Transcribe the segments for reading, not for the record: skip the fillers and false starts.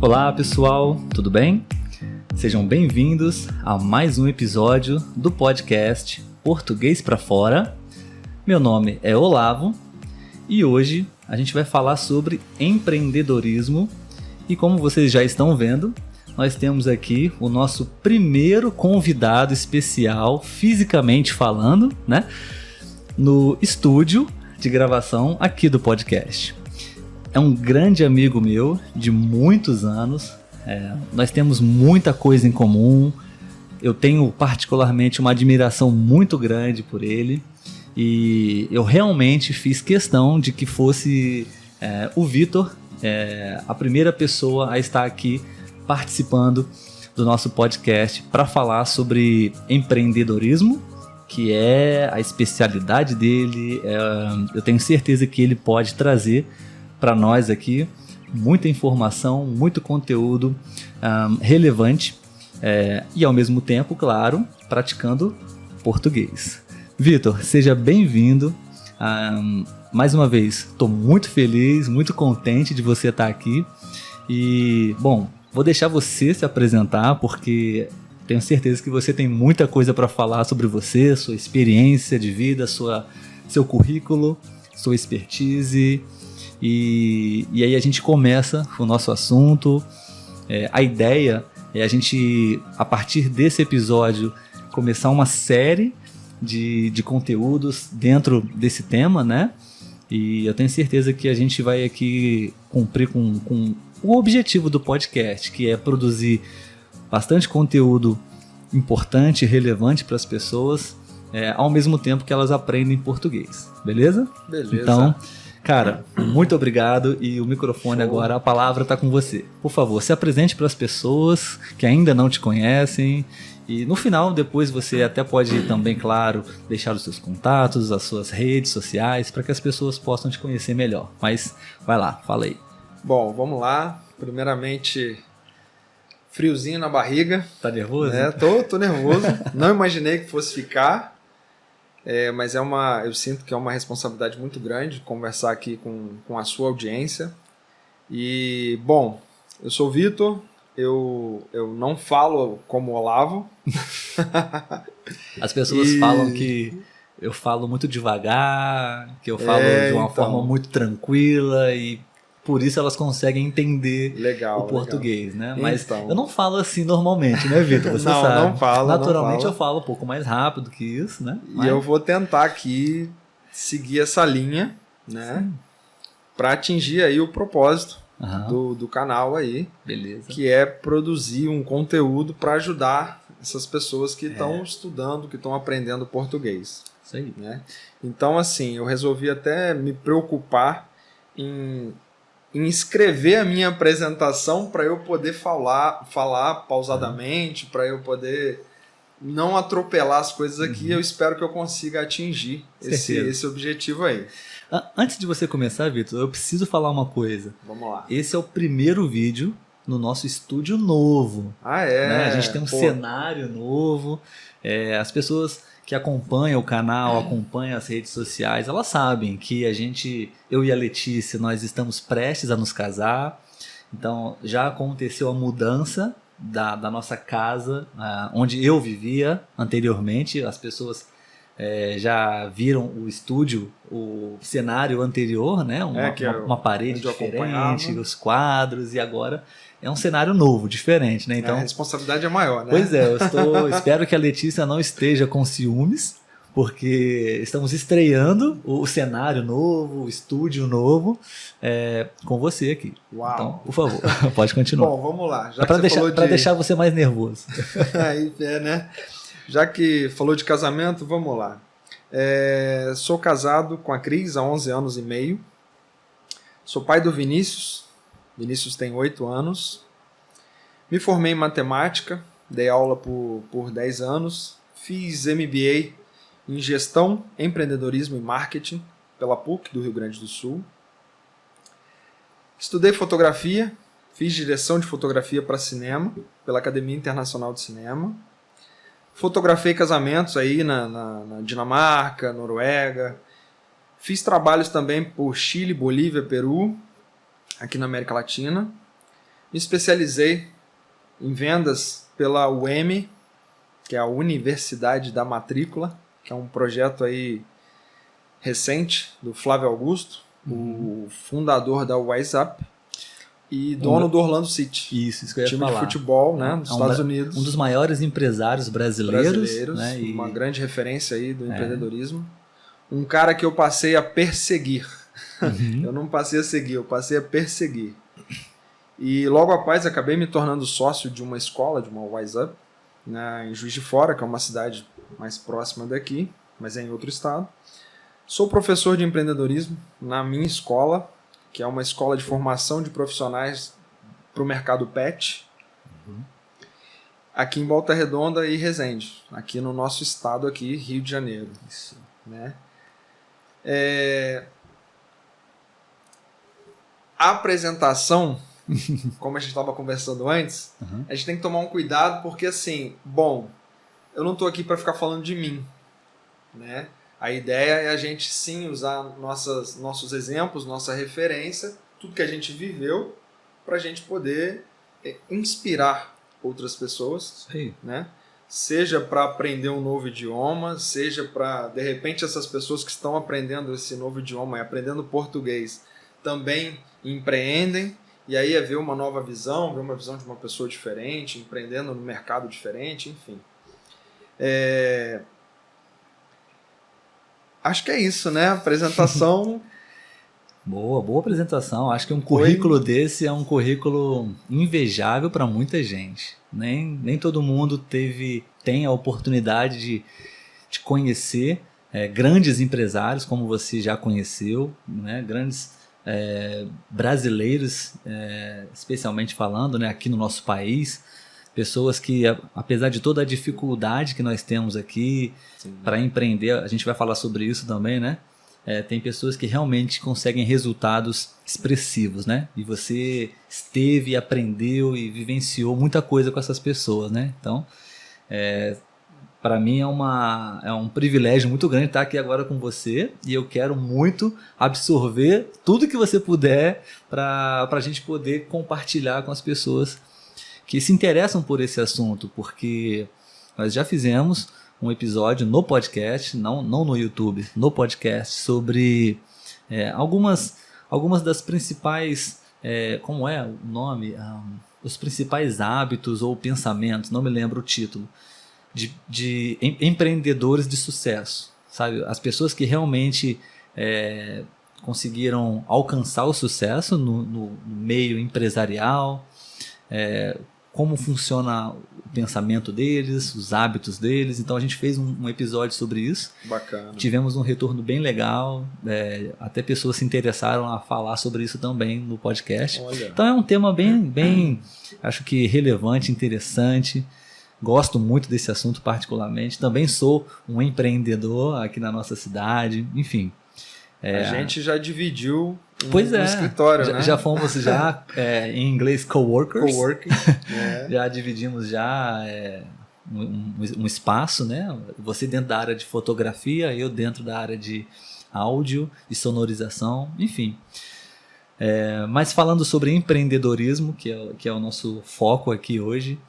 Olá pessoal, tudo bem? Sejam bem-vindos a mais um episódio do podcast Português pra Fora. Meu nome é Olavo e hoje a gente vai falar sobre empreendedorismo e como vocês já estão vendo, nós temos aqui o nosso primeiro convidado especial, fisicamente falando, né? No estúdio de gravação aqui do podcast. É um grande amigo meu de muitos anos, nós temos muita coisa em comum, eu tenho particularmente uma admiração muito grande por ele e eu realmente fiz questão de que fosse o Vitor a primeira pessoa a estar aqui participando do nosso podcast para falar sobre empreendedorismo, que é a especialidade dele. Eu tenho certeza que ele pode trazer para nós aqui muita informação, muito conteúdo relevante e ao mesmo tempo, claro, praticando português. Vitor, seja bem-vindo. Mais uma vez, estou muito feliz, muito contente de você estar aqui e, bom, vou deixar você se apresentar porque tenho certeza que você tem muita coisa para falar sobre você, sua experiência de vida, seu currículo, sua expertise. E aí a gente começa o nosso assunto. A ideia é a gente, a partir desse episódio, começar uma série de conteúdos dentro desse tema, né? E eu tenho certeza que a gente vai aqui cumprir com o objetivo do podcast, que é produzir bastante conteúdo importante e relevante para as pessoas, ao mesmo tempo que elas aprendem português. Beleza? Beleza. Então, cara, muito obrigado e o microfone agora, a palavra está com você. Por favor, se apresente para as pessoas que ainda não te conhecem e no final, depois você até pode também, claro, deixar os seus contatos, as suas redes sociais para que as pessoas possam te conhecer melhor. Mas vai lá, fala aí. Bom, vamos lá. Primeiramente, friozinho na barriga. Tá nervoso? Tô nervoso. Não imaginei que fosse ficar. Mas eu sinto que é uma responsabilidade muito grande conversar aqui com a sua audiência. E, bom, eu sou o Vitor, eu não falo como Olavo. As pessoas falam que eu falo muito devagar, que eu falo de uma forma muito tranquila e por isso elas conseguem entender o português, né? Mas eu não falo assim normalmente, né, Vitor? Você sabe. Não falo. Naturalmente eu falo um pouco mais rápido que isso, né? E eu vou tentar aqui seguir essa linha, né? Para atingir aí o propósito do canal aí. Beleza. Que é produzir um conteúdo para ajudar essas pessoas que estão estudando, que estão aprendendo português. Isso aí. Né? Então, assim, eu resolvi até me preocupar em escrever a minha apresentação para eu poder falar pausadamente, para eu poder não atropelar as coisas aqui. Eu espero que eu consiga atingir esse objetivo aí. Antes de você começar, Vitor, eu preciso falar uma coisa. Vamos lá. Esse é o primeiro vídeo no nosso estúdio novo. Né? A gente tem um cenário novo. As pessoas que acompanham o canal, acompanham as redes sociais, elas sabem que eu e a Letícia, nós estamos prestes a nos casar. Então, já aconteceu a mudança da nossa casa, onde eu vivia anteriormente. As pessoas já viram o estúdio, o cenário anterior, né? Uma parede diferente, os quadros, e agora é um cenário novo, diferente, né? Então, a responsabilidade é maior, né? Pois é, espero que a Letícia não esteja com ciúmes, porque estamos estreando o cenário novo, o estúdio novo, com você aqui. Uau. Então, por favor, pode continuar. Bom, vamos lá. Para deixar você mais nervoso. Aí, né? Já que falou de casamento, vamos lá. Sou casado com a Cris há 11 anos e meio. Sou pai do Vinícius. Vinícius tem 8 anos. Me formei em matemática, dei aula por 10 anos. Fiz MBA em gestão, empreendedorismo e marketing pela PUC do Rio Grande do Sul. Estudei fotografia, fiz direção de fotografia para cinema pela Academia Internacional de Cinema. Fotografei casamentos aí na Dinamarca, Noruega. Fiz trabalhos também por Chile, Bolívia, Peru, aqui na América Latina. Me especializei em vendas pela UEM, que é a Universidade da Matrícula, que é um projeto aí recente do Flávio Augusto, o fundador da WhatsApp e dono do Orlando City. Isso que eu ia time falar. de futebol, né, nos Estados Unidos. Um dos maiores empresários brasileiros, né, uma grande referência aí do empreendedorismo. Um cara que eu passei a perseguir. Eu não passei a seguir, eu passei a perseguir. E logo após acabei me tornando sócio de uma escola, de uma WhatsApp, né, em Juiz de Fora, que é uma cidade mais próxima daqui, mas é em outro estado. Sou professor de empreendedorismo na minha escola, que é uma escola de formação de profissionais para o mercado pet, aqui em Volta Redonda e Resende, aqui no nosso estado, aqui, Rio de Janeiro. Isso, né? A apresentação, como a gente estava conversando antes, a gente tem que tomar um cuidado, porque assim, eu não estou aqui para ficar falando de mim, né? A ideia é a gente sim usar nossos exemplos, nossa referência, tudo que a gente viveu, para a gente poder inspirar outras pessoas, né? Seja para aprender um novo idioma, seja para, de repente, essas pessoas que estão aprendendo esse novo idioma e aprendendo português também empreendem, e aí é ver uma nova visão, ver uma visão de uma pessoa diferente, empreendendo no mercado diferente, enfim. Acho que é isso, né? Apresentação... Boa apresentação. Acho que um currículo desse é um currículo invejável para muita gente. Nem todo mundo tem a oportunidade de conhecer grandes empresários, como você já conheceu, né? Grandes brasileiros, especialmente falando, né? Aqui no nosso país. Pessoas que, apesar de toda a dificuldade que nós temos aqui para empreender, a gente vai falar sobre isso também, né? Tem pessoas que realmente conseguem resultados expressivos, né? E você esteve, aprendeu e vivenciou muita coisa com essas pessoas, né? Então, para mim é um privilégio muito grande estar aqui agora com você, e eu quero muito absorver tudo que você puder para a gente poder compartilhar com as pessoas que se interessam por esse assunto, porque nós já fizemos um episódio no podcast, não no YouTube, no podcast, sobre algumas das principais, como é o nome? Os principais hábitos ou pensamentos, não me lembro o título, de empreendedores de sucesso, sabe? As pessoas que realmente conseguiram alcançar o sucesso no meio empresarial, como funciona o pensamento deles, os hábitos deles. Então a gente fez um episódio sobre isso. Bacana. Tivemos um retorno bem legal, até pessoas se interessaram a falar sobre isso também no podcast. Olha. Então é um tema bem, acho que relevante, interessante. Gosto muito desse assunto particularmente. Também sou um empreendedor aqui na nossa cidade, enfim. A gente já dividiu um escritório, né? Já fomos em inglês coworkers. Coworking. Já dividimos um espaço, né? Você dentro da área de fotografia, eu dentro da área de áudio e sonorização, enfim. Mas falando sobre empreendedorismo, que é o nosso foco aqui hoje,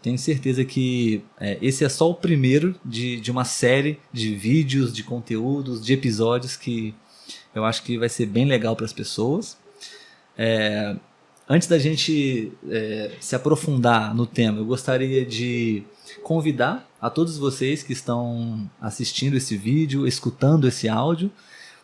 tenho certeza que esse é só o primeiro de uma série de vídeos, de conteúdos, de episódios que eu acho que vai ser bem legal para as pessoas. Antes da gente se aprofundar no tema, eu gostaria de convidar a todos vocês que estão assistindo esse vídeo, escutando esse áudio,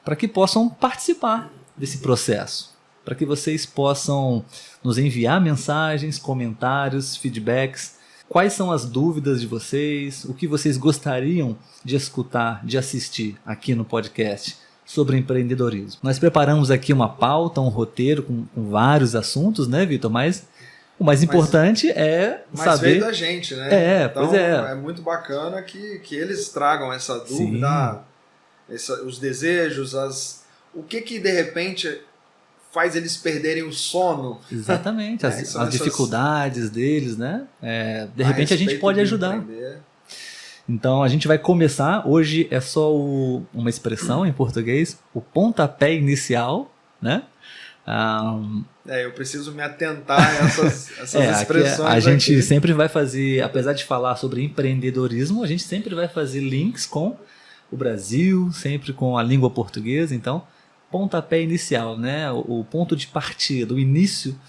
para que possam participar desse processo, para que vocês possam nos enviar mensagens, comentários, feedbacks. Quais são as dúvidas de vocês? O que vocês gostariam de escutar, de assistir aqui no podcast sobre empreendedorismo? Nós preparamos aqui uma pauta, um roteiro com vários assuntos, né, Vitor? Mas o mais importante é saber... Mas veio da gente, né? Então, é muito bacana que eles tragam essa dúvida, os desejos, o que de repente faz eles perderem o sono. Exatamente, as dificuldades deles, né? De repente a gente pode ajudar. Então a gente vai começar, hoje é só uma expressão em português, o pontapé inicial, né? Eu preciso me atentar a essas expressões. A gente sempre vai fazer, apesar de falar sobre empreendedorismo, a gente sempre vai fazer links com o Brasil, sempre com a língua portuguesa. Então, pontapé inicial, né? O ponto de partida, o início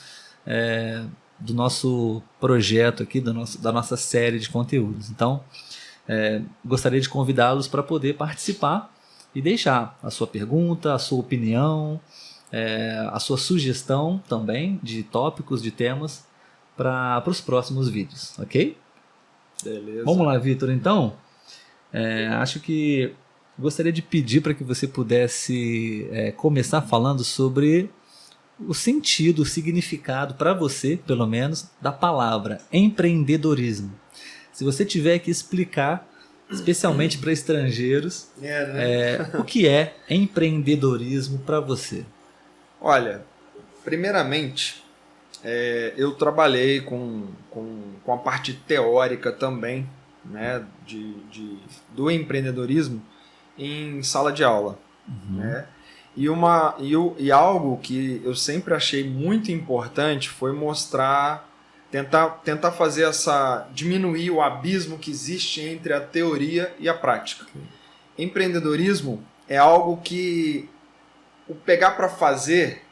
do nosso projeto aqui, da nossa série de conteúdos. Então, gostaria de convidá-los para poder participar e deixar a sua pergunta, a sua opinião, a sua sugestão também de tópicos, de temas para os próximos vídeos, ok? Beleza. Vamos lá, Vitor, então. Acho que gostaria de pedir para que você pudesse começar falando sobre o sentido, o significado para você, pelo menos, da palavra empreendedorismo. Se você tiver que explicar, especialmente para estrangeiros, o que é empreendedorismo para você? Olha, primeiramente, eu trabalhei com a parte teórica também, né, do empreendedorismo em sala de aula. Né? E algo que eu sempre achei muito importante foi tentar fazer diminuir o abismo que existe entre a teoria e a prática. Okay. Empreendedorismo é algo que o pegar para fazer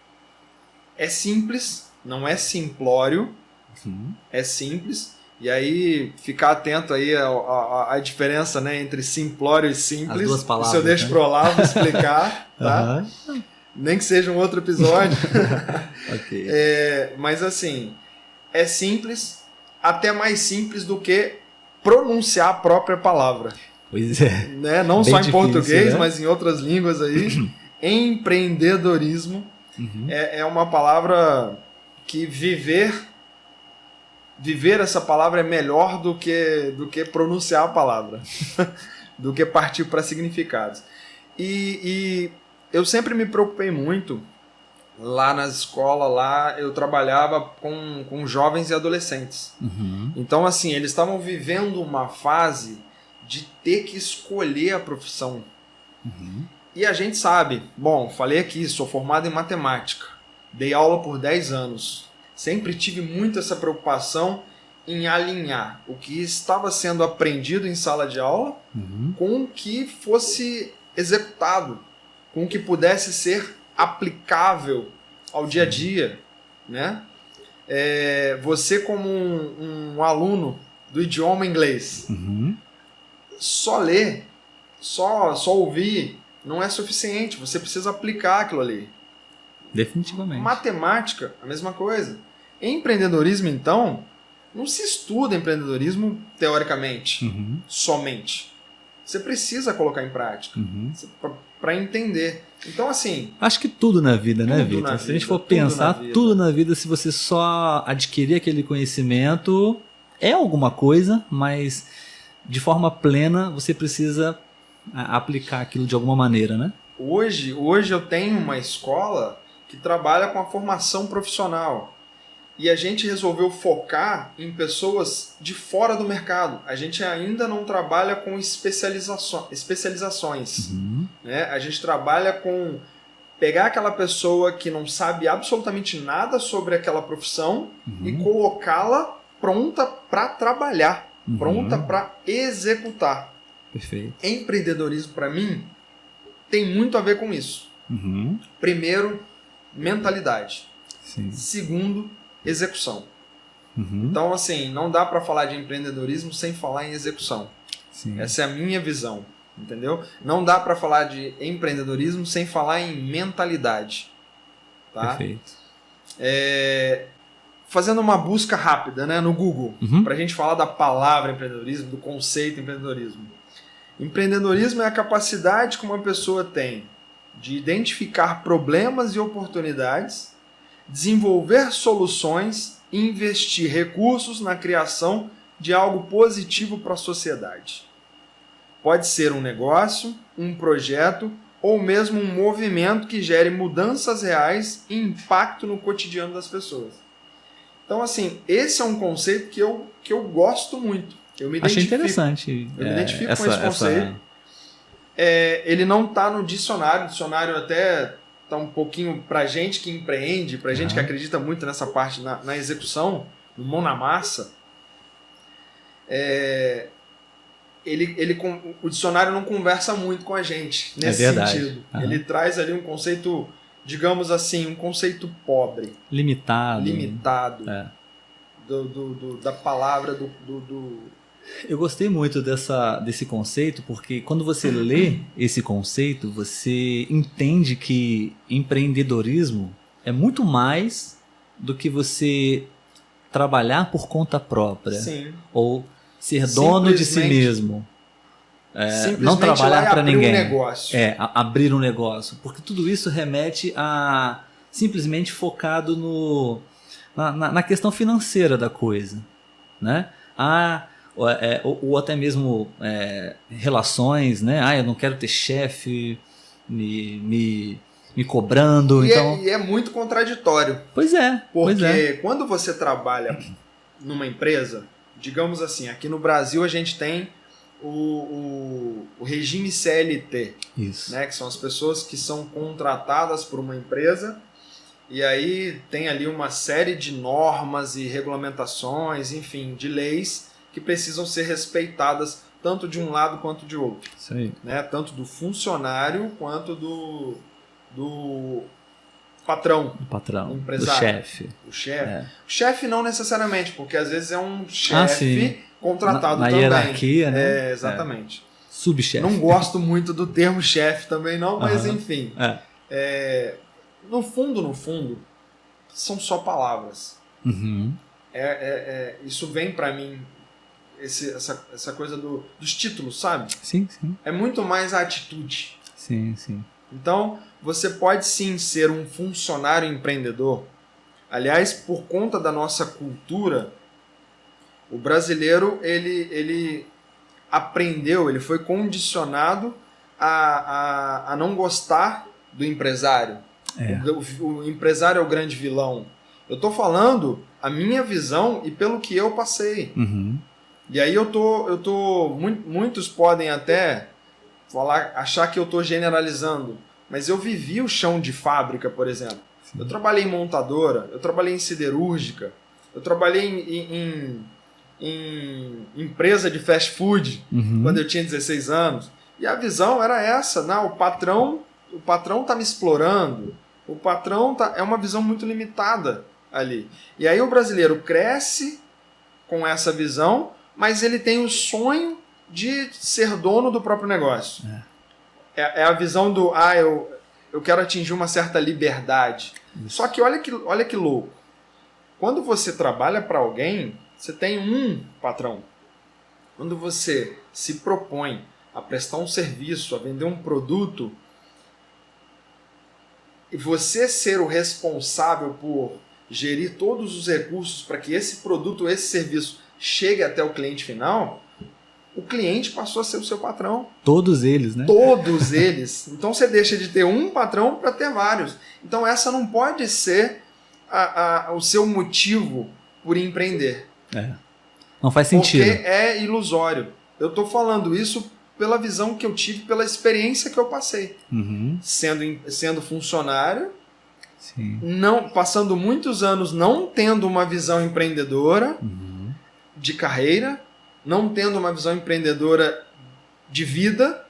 é simples, não é simplório, é simples. E aí, ficar atento aí à diferença, né, entre simplório e simples. As duas palavras, isso eu deixo pro Olavo explicar, tá? Nem que seja um outro episódio. Okay. Mas assim, é simples, até mais simples do que pronunciar a própria palavra. Pois é. Né? Não bem só em difícil, português, né? Mas em outras línguas aí. Empreendedorismo é uma palavra que viver essa palavra é melhor do que pronunciar a palavra, do que partir para significados. E eu sempre me preocupei muito, lá na escola, eu trabalhava com jovens e adolescentes. Então, assim, eles estavam vivendo uma fase de ter que escolher a profissão. E a gente sabe, falei aqui, sou formado em matemática, dei aula por 10 anos. Sempre tive muito essa preocupação em alinhar o que estava sendo aprendido em sala de aula com o que fosse executado, com o que pudesse ser aplicável ao dia a dia. Né? Você como um aluno do idioma inglês, só ler, só ouvir não é suficiente, você precisa aplicar aquilo ali. Definitivamente. Matemática, a mesma coisa. Empreendedorismo, então, não se estuda empreendedorismo teoricamente, somente. Você precisa colocar em prática para entender. Então, assim... Acho que tudo na vida, né, Vitor? Se a gente for pensar, tudo na vida, se você só adquirir aquele conhecimento, é alguma coisa, mas de forma plena você precisa aplicar aquilo de alguma maneira, né? Hoje eu tenho uma escola que trabalha com a formação profissional. E a gente resolveu focar em pessoas de fora do mercado. A gente ainda não trabalha com especializações. Né? A gente trabalha com pegar aquela pessoa que não sabe absolutamente nada sobre aquela profissão e colocá-la pronta para trabalhar, pronta para executar. Perfeito. Empreendedorismo, para mim, tem muito a ver com isso. Primeiro, mentalidade. Sim. Segundo, execução. Então, assim, não dá para falar de empreendedorismo sem falar em execução. Sim. Essa é a minha visão, entendeu? Não dá para falar de empreendedorismo sem falar em mentalidade. Tá? Perfeito. Fazendo uma busca rápida, né, no Google, para a gente falar da palavra empreendedorismo, do conceito empreendedorismo. Empreendedorismo é a capacidade que uma pessoa tem de identificar problemas e oportunidades, desenvolver soluções e investir recursos na criação de algo positivo para a sociedade. Pode ser um negócio, um projeto ou mesmo um movimento que gere mudanças reais e impacto no cotidiano das pessoas. Então, assim, esse é um conceito que eu gosto muito. Eu me Achei identifico. interessante. Eu me identifico com esse conceito. Ele não está no dicionário. O dicionário até um pouquinho pra gente que empreende, pra gente que acredita muito nessa parte, na execução, no mão na massa, o dicionário não conversa muito com a gente nesse sentido. Ele traz ali um conceito, digamos assim, um conceito pobre. Limitado. Da palavra Eu gostei muito desse conceito, porque quando você lê esse conceito, você entende que empreendedorismo é muito mais do que você trabalhar por conta própria. Sim. Ou ser dono de si mesmo. Não trabalhar para ninguém. Abrir um negócio. Porque tudo isso remete a simplesmente focado na questão financeira da coisa. Né? Ou até mesmo relações, né? Eu não quero ter chefe me cobrando. E é muito contraditório. Pois é. Porque quando você trabalha numa empresa, digamos assim, aqui no Brasil a gente tem o regime CLT. Isso. Né? Que são as pessoas que são contratadas por uma empresa e aí tem ali uma série de normas e regulamentações, enfim, de leis que precisam ser respeitadas tanto de um lado quanto de outro. Isso aí. Né? Tanto do funcionário quanto do patrão. Do patrão, do empresário. Do chefe. O chefe. O chefe não necessariamente, porque às vezes é um chefe contratado na também. Hierarquia, né? Exatamente. Subchefe. Não gosto muito do termo chefe também não, mas enfim. No fundo, são só palavras. Isso vem pra mim, essa coisa dos títulos, sabe? Sim. É muito mais a atitude. Sim. Então, você pode sim ser um funcionário empreendedor. Aliás, por conta da nossa cultura, o brasileiro ele aprendeu, ele foi condicionado a não gostar do empresário. O empresário é o grande vilão. Eu estou falando a minha visão e pelo que eu passei. E aí muitos podem até achar que eu estou generalizando, mas eu vivi o chão de fábrica, por exemplo. Sim. Eu trabalhei em montadora, eu trabalhei em siderúrgica, eu trabalhei em empresa de fast food quando eu tinha 16 anos. E a visão era essa, o patrão tá me explorando, o patrão é uma visão muito limitada ali. E aí o brasileiro cresce com essa visão, mas ele tem o sonho de ser dono do próprio negócio. É a visão do eu quero atingir uma certa liberdade. Isso. Só que olha que louco. Quando você trabalha para alguém, você tem um patrão. Quando você se propõe a prestar um serviço, a vender um produto, e você ser o responsável por gerir todos os recursos para que esse produto, esse serviço chegue até o cliente final, o cliente passou a ser o seu patrão. Todos eles, né? Todos eles. Então você deixa de ter um patrão para ter vários. Então essa não pode ser o seu motivo por empreender. Não faz sentido. Porque é ilusório. Eu estou falando isso pela visão que eu tive, pela experiência que eu passei. Sendo funcionário, sim, passando muitos anos não tendo uma visão empreendedora de carreira, não tendo uma visão empreendedora de vida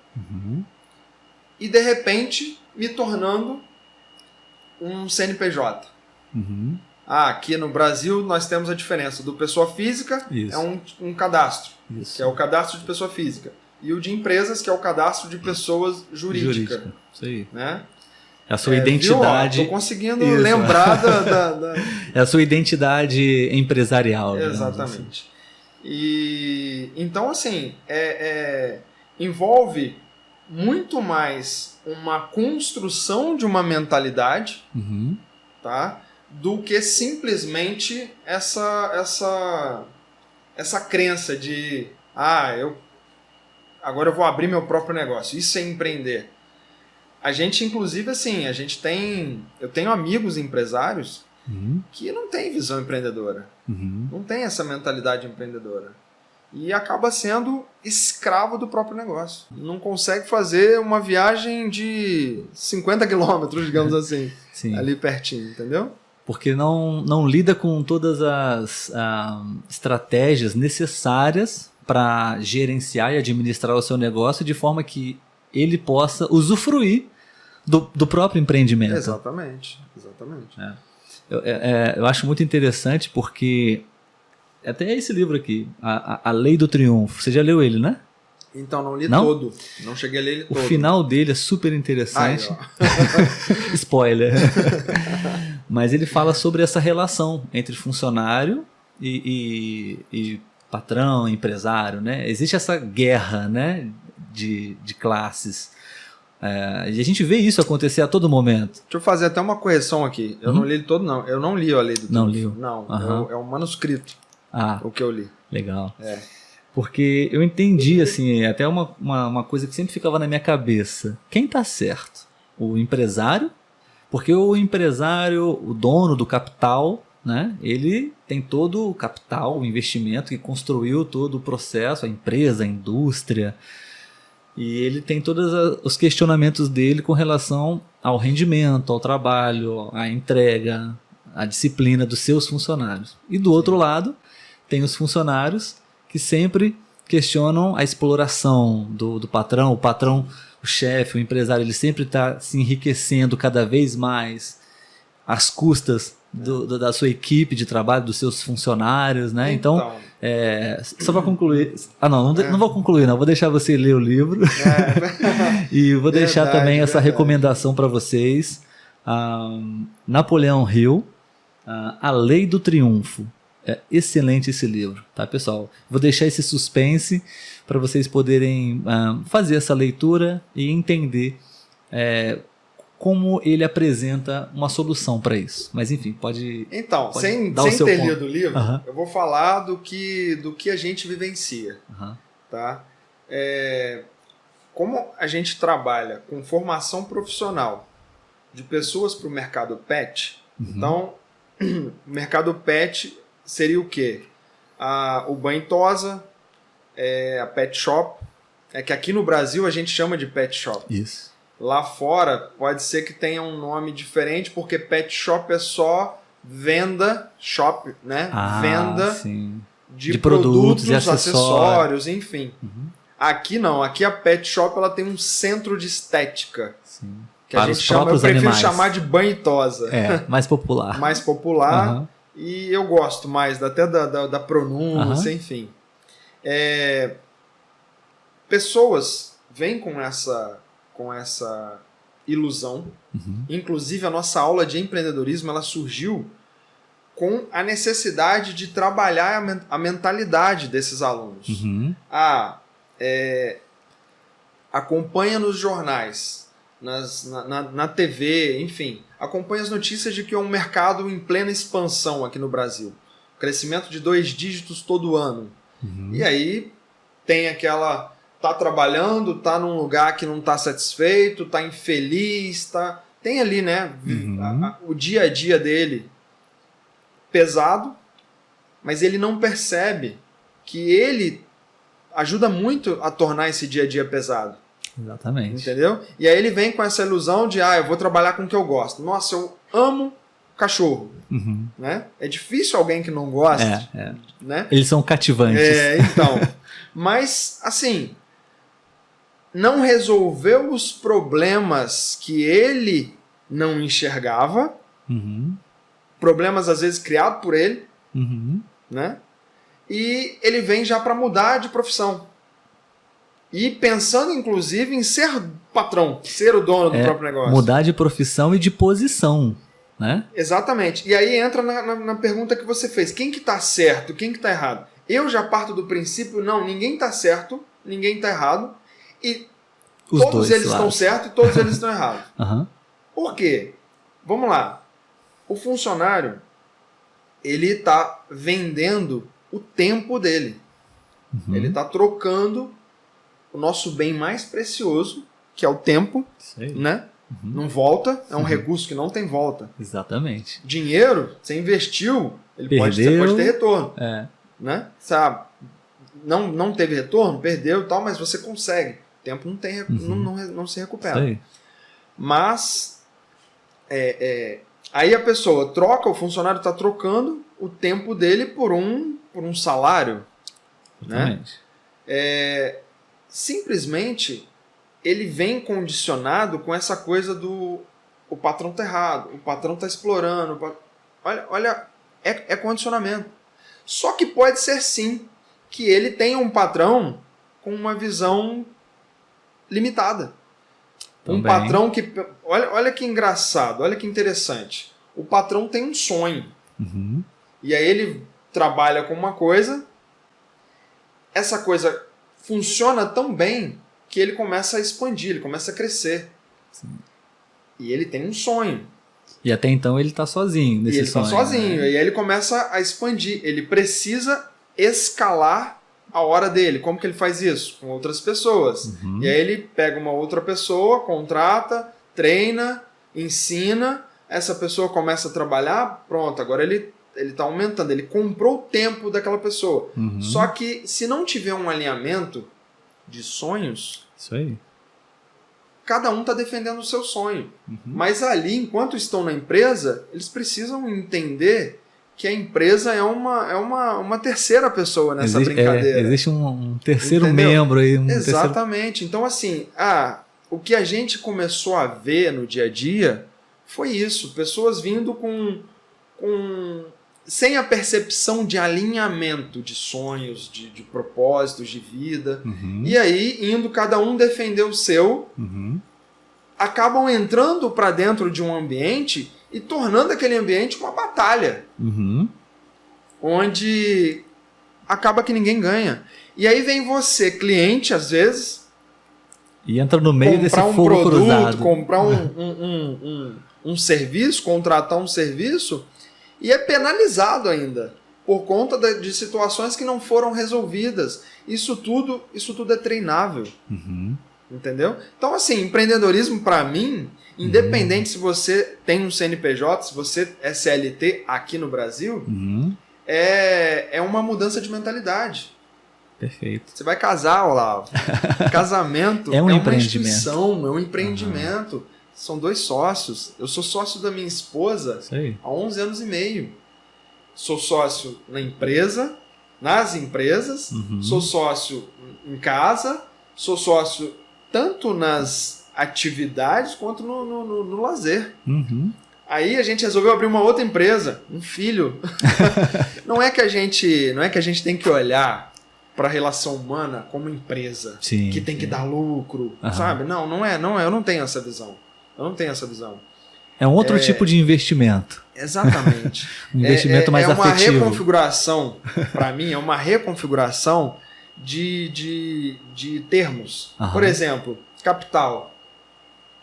e, de repente, me tornando um CNPJ. Aqui no Brasil nós temos a diferença do pessoa física, isso, é um cadastro, isso, que é o cadastro de pessoa física, e o de empresas, que é o cadastro de pessoas jurídicas. Isso aí. Né? É a sua identidade. Estou conseguindo lembrar da... É a sua identidade empresarial. Exatamente. E então, assim, envolve muito mais uma construção de uma mentalidade, tá? Do que simplesmente essa crença de agora eu vou abrir meu próprio negócio. Isso é empreender. A gente, inclusive, assim, eu tenho amigos empresários que não têm visão empreendedora. Não tem essa mentalidade empreendedora. e acaba sendo escravo do próprio negócio. Não consegue fazer uma viagem de 50 quilômetros, digamos assim, Sim. ali pertinho, entendeu? Porque não lida com todas as estratégias necessárias para gerenciar e administrar o seu negócio de forma que ele possa usufruir do próprio empreendimento. Exatamente. Eu acho muito interessante porque até esse livro aqui, A Lei do Triunfo, você já leu ele, né? Então, não li Não? todo. Não cheguei a ler ele todo. O final dele é super interessante. Spoiler. Mas ele fala sobre essa relação entre funcionário e patrão, empresário, né? Existe essa guerra, né, de classes. E a gente vê isso acontecer a todo momento. Deixa eu fazer até uma correção aqui. Eu não li ele todo, não. Eu não li a Lei do Triunfo. Não liu? Não, é um manuscrito o que eu li. Legal. Porque eu entendi, assim, até uma coisa que sempre ficava na minha cabeça. Quem está certo? O empresário? Porque o empresário, o dono do capital, né, ele tem todo o capital, o investimento que construiu todo o processo, a empresa, a indústria, e ele tem todos os questionamentos dele com relação ao rendimento, ao trabalho, à entrega, à disciplina dos seus funcionários. E do outro lado, tem os funcionários que sempre questionam a exploração do patrão. O patrão, o chefe, o empresário, ele sempre está se enriquecendo cada vez mais às custas da sua equipe de trabalho, dos seus funcionários, né? Então só para concluir... não vou concluir, não. Vou deixar você ler o livro. E vou deixar também essa recomendação para vocês. Napoleão Hill, A Lei do Triunfo. É excelente esse livro, tá, pessoal? Vou deixar esse suspense para vocês poderem fazer essa leitura e entender como ele apresenta uma solução para isso. Mas enfim, pode sem dar o seu ter ponto. lido o livro, eu vou falar do que a gente vivencia. Tá? Como a gente trabalha com formação profissional de pessoas para o mercado pet, então o mercado pet seria o quê? O banho e tosa, a pet shop, que aqui no Brasil a gente chama de pet shop. Isso. Lá fora pode ser que tenha um nome diferente, porque pet shop é só venda, shop, né? Venda sim. de produtos e acessórios, enfim. Aqui não, aqui a pet shop ela tem um centro de estética. Sim. Que a gente chama, eu prefiro chamar de banho e tosa. Mais popular. Mais popular. E eu gosto mais até da pronúncia, enfim. Pessoas vêm com essa ilusão. Inclusive, a nossa aula de empreendedorismo ela surgiu com a necessidade de trabalhar a mentalidade desses alunos. Acompanha nos jornais, na TV, enfim. Acompanha as notícias de que é um mercado em plena expansão aqui no Brasil. Crescimento de 2 dígitos todo ano. E aí tem aquela... Tá trabalhando, tá num lugar que não tá satisfeito, tá infeliz, tem ali, né, o dia a dia dele pesado, mas ele não percebe que ele ajuda muito a tornar esse dia a dia pesado. Exatamente. Entendeu? E aí ele vem com essa ilusão de, eu vou trabalhar com o que eu gosto. Nossa, eu amo cachorro. Né? É difícil alguém que não gosta. Né? Eles são cativantes. Então. Mas, assim... não resolveu os problemas que ele não enxergava, problemas às vezes criados por ele, né? E ele vem já para mudar de profissão. E pensando inclusive em ser patrão, ser o dono do próprio negócio. Mudar de profissão e de posição, né? Exatamente. E aí entra na pergunta que você fez. Quem que tá certo? Quem que tá errado? Eu já parto do princípio, não, ninguém tá certo, ninguém tá errado. E todos eles estão certos e todos eles estão errados. Por quê? Vamos lá. O funcionário, ele está vendendo o tempo dele. Ele está trocando o nosso bem mais precioso, que é o tempo, né? Não volta, é um recurso que não tem volta. Exatamente. Dinheiro, você investiu, ele pode ter retorno. Né? Sabe? não teve retorno, perdeu e tal, mas você consegue. O tempo não, tem, não se recupera. Isso aí. Mas aí a pessoa troca, o funcionário está trocando o tempo dele por um salário. Exatamente. Né? Simplesmente ele vem condicionado com essa coisa do o patrão tá errado, o patrão tá explorando. Olha, é condicionamento. Só que pode ser sim que ele tenha um patrão com uma visão limitada. Também. Um patrão que... Olha que engraçado, olha que interessante. O patrão tem um sonho. Uhum. E aí ele trabalha com uma coisa, essa coisa funciona tão bem que ele começa a expandir, ele começa a crescer. Sim. E ele tem um sonho. E até então ele está sozinho nesse ele sonho. Ele está sozinho. Né? E aí ele começa a expandir. Ele precisa escalar a hora dele. Como que ele faz isso? Com outras pessoas. Uhum. E aí ele pega uma outra pessoa, contrata, treina, ensina. Essa pessoa começa a trabalhar. Pronto, agora ele está aumentando. Ele comprou o tempo daquela pessoa. Uhum. Só que se não tiver um alinhamento de sonhos... Isso aí. Cada um está defendendo o seu sonho. Uhum. Mas ali, enquanto estão na empresa, eles precisam entender que a empresa é uma terceira pessoa nessa brincadeira. Existe um terceiro membro aí. Exatamente. Terceiro... Então, assim, o que a gente começou a ver no dia a dia foi isso. Pessoas vindo sem a percepção de alinhamento de sonhos, de propósitos, de vida. Uhum. E aí, indo cada um defender o seu, uhum. acabam entrando para dentro de um ambiente e tornando aquele ambiente uma batalha. Uhum. Onde acaba que ninguém ganha. E aí vem você, cliente, às vezes... E entra no meio desse fogo produto, cruzado. Comprar um serviço, contratar um serviço... E é penalizado ainda, por conta de situações que não foram resolvidas. Isso tudo é treinável. Uhum. Entendeu? Então, assim, empreendedorismo, para mim, independente se você tem um CNPJ, se você é CLT aqui no Brasil, é uma mudança de mentalidade. Perfeito. Você vai casar, Olavo. Casamento é uma empreendimento. instituição, é um empreendimento. São 2 sócios. Eu sou sócio da minha esposa há 11 anos e meio. Sou sócio na empresa, nas empresas, sou sócio em casa, sou sócio tanto nas atividades quanto no lazer. Uhum. Aí a gente resolveu abrir uma outra empresa, um filho. Não é que a gente tem que olhar para a relação humana como empresa, que tem que dar lucro, sabe? Não é, eu não tenho essa visão. É um outro tipo de investimento. Exatamente. Um investimento mais afetivo. É uma reconfiguração, para mim, é uma reconfiguração de termos. Por exemplo, capital.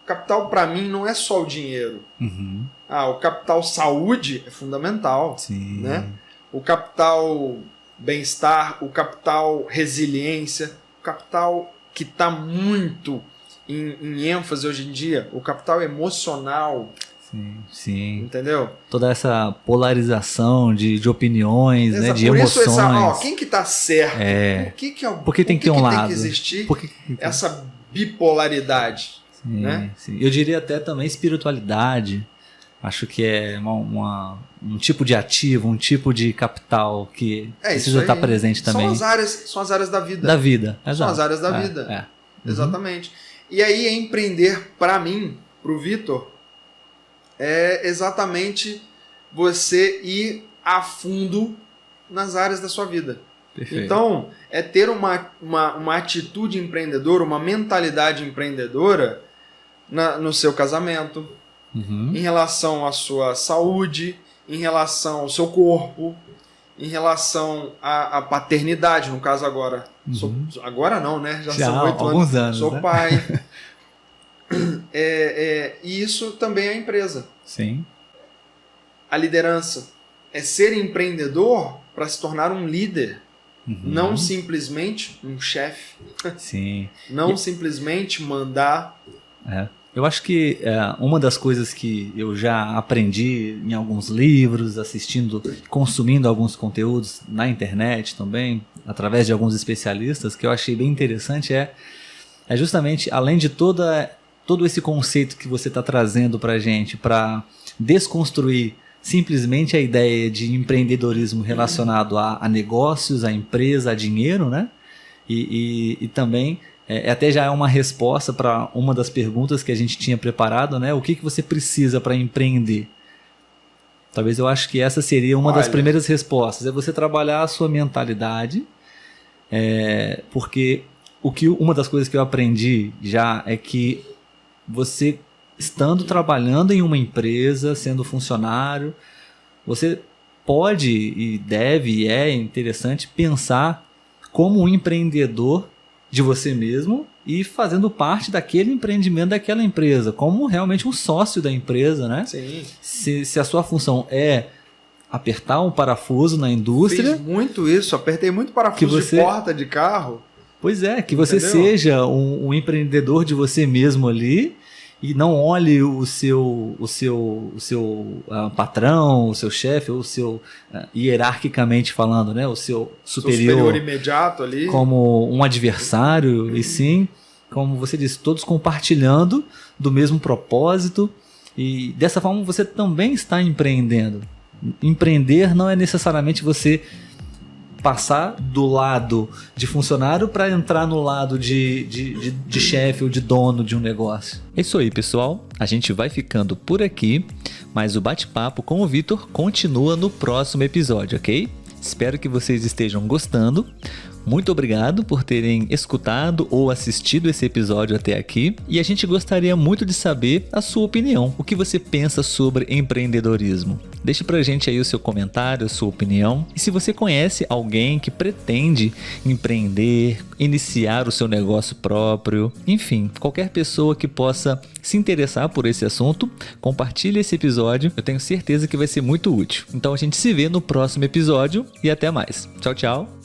Capital, para mim, não é só o dinheiro. Uhum. O capital saúde é fundamental. Sim. Né? O capital bem-estar, o capital resiliência, o capital que está muito... Em ênfase hoje em dia, o capital emocional. Sim. Entendeu? Toda essa polarização de opiniões, né, de por emoções. Isso quem que tá certo? Por que tem que ter um lado? Tem que existir essa bipolaridade? Sim, né? Sim. Eu diria até também espiritualidade. Acho que é um tipo de ativo, um tipo de capital que precisa estar presente também. São as áreas da vida. Da vida, exato. São as áreas da vida. Exatamente. E aí empreender, para mim, para o Vitor, é exatamente você ir a fundo nas áreas da sua vida. Perfeito. Então, é ter uma atitude empreendedora, uma mentalidade empreendedora no seu casamento, em relação à sua saúde, em relação ao seu corpo, em relação à paternidade, no caso agora. Agora não, né? Já são 8 anos. Sou né? pai. E isso também é a empresa. Sim. A liderança é ser empreendedor para se tornar um líder. Não simplesmente um chefe. Sim. Não simplesmente mandar. Eu acho que uma das coisas que eu já aprendi em alguns livros, assistindo, consumindo alguns conteúdos na internet também, através de alguns especialistas, que eu achei bem interessante é justamente, além de todo esse conceito que você está trazendo para a gente, para desconstruir simplesmente a ideia de empreendedorismo relacionado a negócios, a empresa, a dinheiro, né? E também até já é uma resposta para uma das perguntas que a gente tinha preparado, né? O que você precisa para empreender? Talvez eu acho que essa seria uma das primeiras respostas. É você trabalhar a sua mentalidade, porque uma das coisas que eu aprendi já é que você, estando trabalhando em uma empresa, sendo funcionário, você pode e deve, e é interessante pensar como um empreendedor de você mesmo e fazendo parte daquele empreendimento daquela empresa, como realmente um sócio da empresa, né? Sim. Se a sua função é apertar um parafuso na indústria... Fiz muito isso, apertei muito parafuso de porta de carro. Pois é, que você seja um empreendedor de você mesmo ali e não olhe o seu patrão, o seu chefe, ou o seu, hierarquicamente falando, né, o seu superior imediato ali, como um adversário, e sim, como você disse, todos compartilhando do mesmo propósito, e dessa forma você também está empreendendo. Empreender não é necessariamente você passar do lado de funcionário para entrar no lado de chefe ou de dono de um negócio. É isso aí, pessoal. A gente vai ficando por aqui, mas o bate-papo com o Vitor continua no próximo episódio, ok? Espero que vocês estejam gostando. Muito obrigado por terem escutado ou assistido esse episódio até aqui, e a gente gostaria muito de saber a sua opinião. O que você pensa sobre empreendedorismo? Deixe pra gente aí o seu comentário, a sua opinião. E se você conhece alguém que pretende empreender, iniciar o seu negócio próprio, enfim, qualquer pessoa que possa se interessar por esse assunto, compartilhe esse episódio. Eu tenho certeza que vai ser muito útil. Então a gente se vê no próximo episódio e até mais. Tchau, tchau.